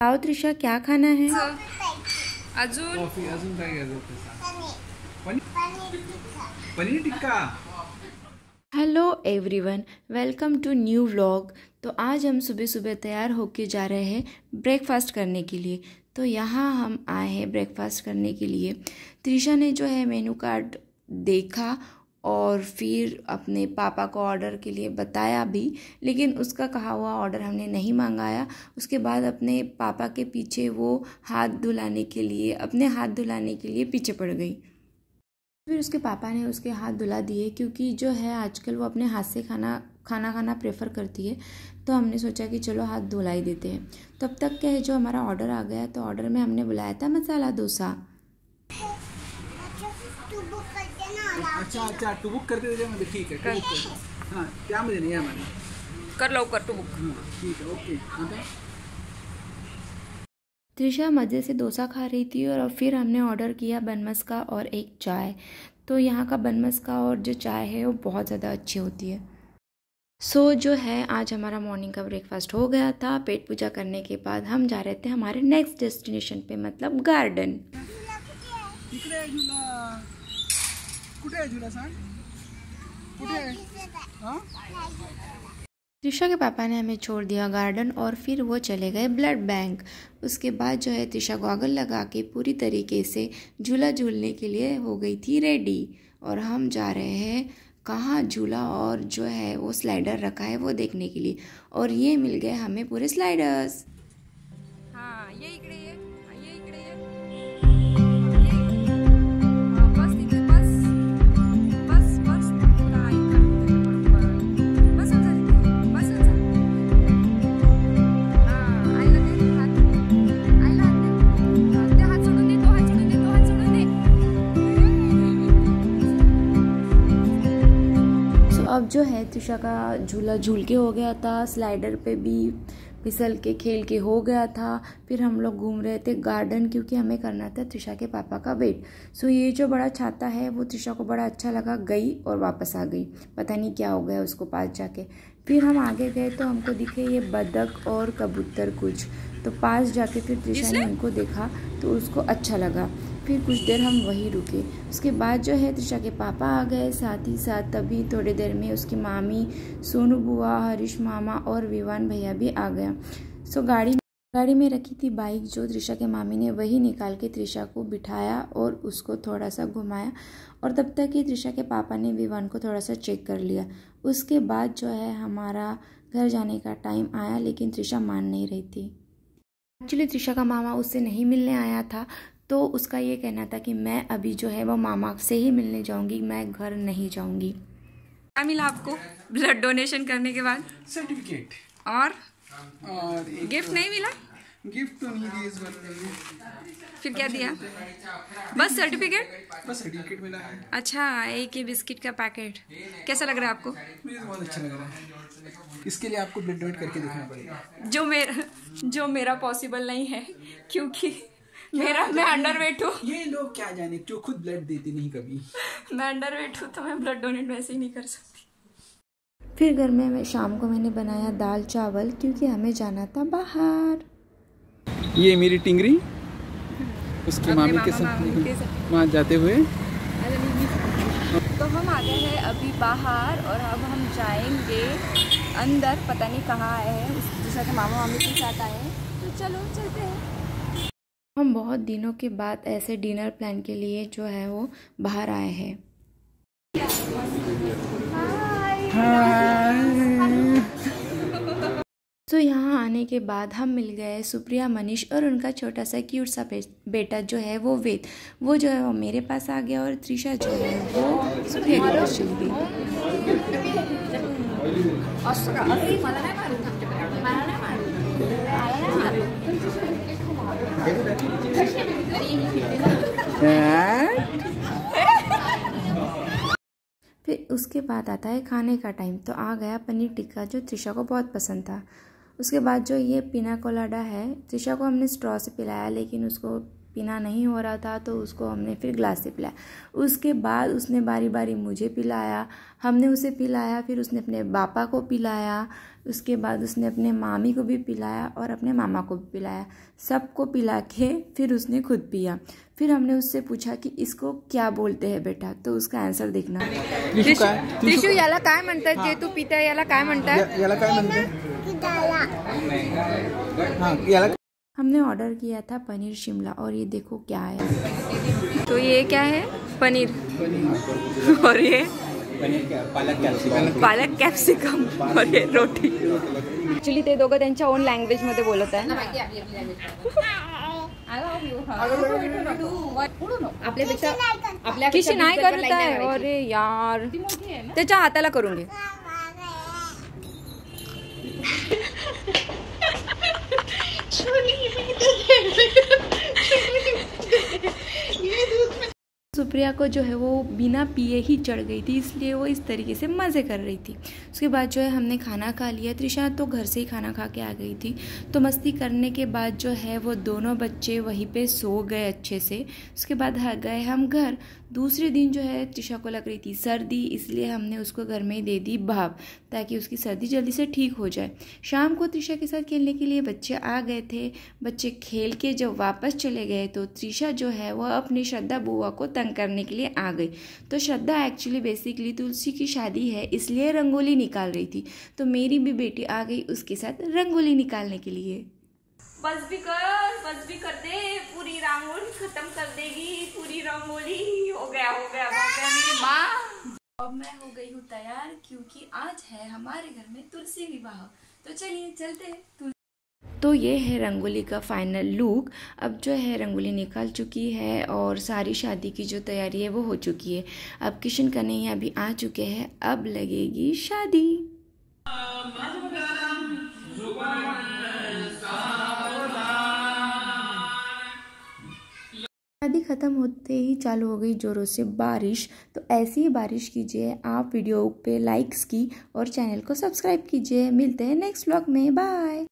आओ त्रिशा, क्या खाना है? अजून अजून काय घ्यायचं होतं? Paneer tikka. Hello everyone, welcome to new vlog. तो आज हम सुबह सुबह तैयार होके जा रहे हैं ब्रेकफास्ट करने के लिए। तो यहाँ हम आए हैं ब्रेकफास्ट करने के लिए। त्रिशा ने जो है मेनू कार्ड देखा और फिर अपने पापा को ऑर्डर के लिए बताया भी, लेकिन उसका कहा हुआ ऑर्डर हमने नहीं मंगाया। उसके बाद अपने पापा के पीछे वो अपने हाथ धुलाने के लिए पीछे पड़ गई। फिर उसके पापा ने उसके हाथ धुला दिए, क्योंकि जो है आजकल वो अपने हाथ से खाना प्रेफर करती है। तो हमने सोचा कि चलो हाथ धुला ही देते हैं। तब तक क्या है, जो हमारा ऑर्डर आ गया। तो ऑर्डर में हमने बुलाया था मसाला डोसा। अच्छा तू बुक करते त्याच्यामध्ये ठीक आहे, बुक कर। हां, त्यामध्ये नाही आम्हाला कर लवकर तू बुक। ठीक है, ओके। आता त्रिशा मज़े से डोसा खा रही थी और फिर हमने ऑर्डर किया बनमस्का और एक चाय। तो यहाँ का बनमस्का और जो चाय है वो बहुत ज़्यादा अच्छी होती है। जो है आज हमारा मॉर्निंग का ब्रेकफास्ट हो गया था। पेट पूजा करने के बाद हम जा रहे थे हमारे नेक्स्ट डेस्टिनेशन पे, मतलब गार्डन। इकडे आहे झुला। कुठे आहे झुला सांग? कुठे आहे? हां? त्रिशा के पापा ने हमें छोड़ दिया गार्डन और फिर वो चले गए ब्लड बैंक। उसके बाद जो है त्रिशा गॉगल लगा के पूरी तरीके से झूला झूलने के लिए हो गई थी रेडी। और हम जा रहे हैं कहाँ, झूला और जो है वो स्लाइडर रखा है वो देखने के लिए। और ये मिल गए हमें पूरे स्लाइडर्स। हाँ ये इकडे ये, ये इकडे ये। अब जो है त्रिशा का झूला झूल के हो गया था, स्लाइडर पे भी फिसल के खेल के हो गया था। फिर हम लोग घूम रहे थे गार्डन, क्योंकि हमें करना था त्रिशा के पापा का वेट। ये जो बड़ा छाता है वो त्रिशा को बड़ा अच्छा लगा, गई और वापस आ गई। पता नहीं क्या हो गया उसको पास जाके। फिर हम आगे गए तो हमको दिखे ये बतख और कबूतर कुछ। तो पास जाके फिर त्रिशा ने उनको देखा तो उसको अच्छा लगा। फिर कुछ देर हम वहीं रुके। उसके बाद जो है त्रिशा के पापा आ गए साथ ही साथ। तभी थोड़ी देर में उसकी मामी, सोनू बुआ, हरीश मामा और विवान भैया भी आ गया। गाड़ी में रखी थी बाइक जो त्रिशा के मामी ने, वही निकाल के त्रिशा को बिठाया और उसको थोड़ा सा घुमाया। और तब तक ही त्रिशा के पापा ने विवान को थोड़ा सा चेक कर लिया। उसके बाद जो है हमारा घर जाने का टाइम आया, लेकिन त्रिशा मान नहीं रही थी। एक्चुअली त्रिशा का मामा उससे नहीं मिलने आया था। तो उसका ये कहना था कि मैं अभी जो है वो मामा से ही मिलने जाऊंगी, मैं घर नहीं जाऊंगी। क्या मिला आपको ब्लड डोनेशन करने के बाद? सर्टिफिकेट। और एक गिफ्ट नहीं मिला? गिफ्ट तो नहीं दिया इस बार। फिर क्या दिया? बस सर्टिफिकेट? बस सर्टिफिकेट मिला है। अच्छा, एक ये बिस्किट का पैकेट। कैसा लग रहा है आपको? मुझे तो बहुत अच्छा लग रहा है। इसके लिए आपको ब्लड डोनेट करके दिखाना पड़ेगा। जो मेरा पॉसिबल नहीं है, क्योंकि मैं अंडरवेट हूँ। ये लोग क्या जाने, जो खुद ब्लड देते नहीं कभी। मैं अंडरवेट हूँ तो मैं ब्लड डोनेट वैसे ही नहीं कर सकती। फिर घर में शाम को मैंने बनाया दाल चावल, क्योंकि हमें जाना था बाहर। ये मेरी टिंगरी उसके मामी के साथ वहाँ जाते हुए। तो हम आ गए हैं अभी बाहर और अब हम जाएंगे अंदर। पता नहीं कहाँ आए हैं, दूसरा के मामा मामी के साथ आए हैं। तो चलो चलते हैं। हम बहुत दिनों के बाद ऐसे डिनर प्लान के लिए जो है वो बाहर आए हैं। यहाँ आने के बाद हम मिल गए सुप्रिया, मनीष और उनका छोटा सा क्यूट सा बेटा जो है वो वेद। वो जो है वो मेरे पास आ गया और त्रिशा जो है वो सुप्रिया के पास चली गई। फिर उसके बाद आता है खाने का टाइम। तो आ गया पनीर टिक्का जो त्रिशा को बहुत पसंद था। उसके बाद जो ये पिना कोलाडा है, त्रिशा को हमने स्ट्रॉ से पिलाया, लेकिन उसको पीना नहीं हो रहा था तो उसको हमने फिर ग्लास से पिलाया। उसके बाद उसने बारी बारी मुझे पिलाया, हमने उसे पिलाया, फिर उसने अपने पापा को पिलाया, उसके बाद उसने अपने मामी को भी पिलाया और अपने मामा को भी पिलाया। सबको पिला के फिर उसने खुद पिया। फिर हमने उससे पूछा कि इसको क्या बोलते हैं बेटा, तो उसका आंसर देखना। त्रिशू याला काय म्हणतात जे तू पिता याला काय म्हणतात? याला काय म्हणतात? हाँ, याला हमने ऑर्डर किया था पनीर शिमला और ये देखो क्या है। तो ये क्या है? पनीर। और ये पालक कॅप्सिकम और ये रोटी। ऍक्च्युली ते दोघं त्यांच्या ओन लँग्वेज मध्ये बोलत आहे। किशी नाही करत आहे। अरे यार त्याच्या हाताला करून घे। सुप्रिया को जो है वो बिना पिए ही चढ़ गई थी, इसलिए वो इस तरीके से मज़े कर रही थी। उसके बाद जो है हमने खाना खा लिया। त्रिशा तो घर से ही खाना खा के आ गई थी, तो मस्ती करने के बाद जो है वो दोनों बच्चे वहीं पे सो गए अच्छे से। उसके बाद गए हम घर। दूसरे दिन जो है त्रिशा को लग रही थी सर्दी, इसलिए हमने उसको घर में ही दे दी भाप, ताकि उसकी सर्दी जल्दी से ठीक हो जाए। शाम को त्रिशा के साथ खेलने के लिए बच्चे आ गए थे। बच्चे खेल के जब वापस चले गए तो त्रिशा जो है वह अपनी श्रद्धा बुआ को तंग करने के लिए आ गई। तो श्रद्धा एक्चुअली बेसिकली तुलसी की शादी है, इसलिए रंगोली निकाल रही थी, तो मेरी भी बेटी आ गई उसके साथ रंगोली निकालने के लिए। बस भी कर दे, पूरी रंगोली खत्म कर देगी, पूरी रंगोली। हो गया मेरी माँ। अब मैं हो गई हूँ तैयार, क्योंकि आज है हमारे घर में तुलसी विवाह। तो चलिए चलते हैं। तो ये है रंगोली का फाइनल लुक। अब जो है रंगोली निकाल चुकी है और सारी शादी की जो तैयारी है वो हो चुकी है। अब किशन कन्हैया भी आ चुके हैं, अब लगेगी शादी। शादी ख़त्म होते ही चालू हो गई ज़ोरों से बारिश। तो ऐसी ही बारिश कीजिए आप, वीडियो पे लाइक्स की और चैनल को सब्सक्राइब कीजिए। मिलते हैं नेक्स्ट व्लॉग में, बाय।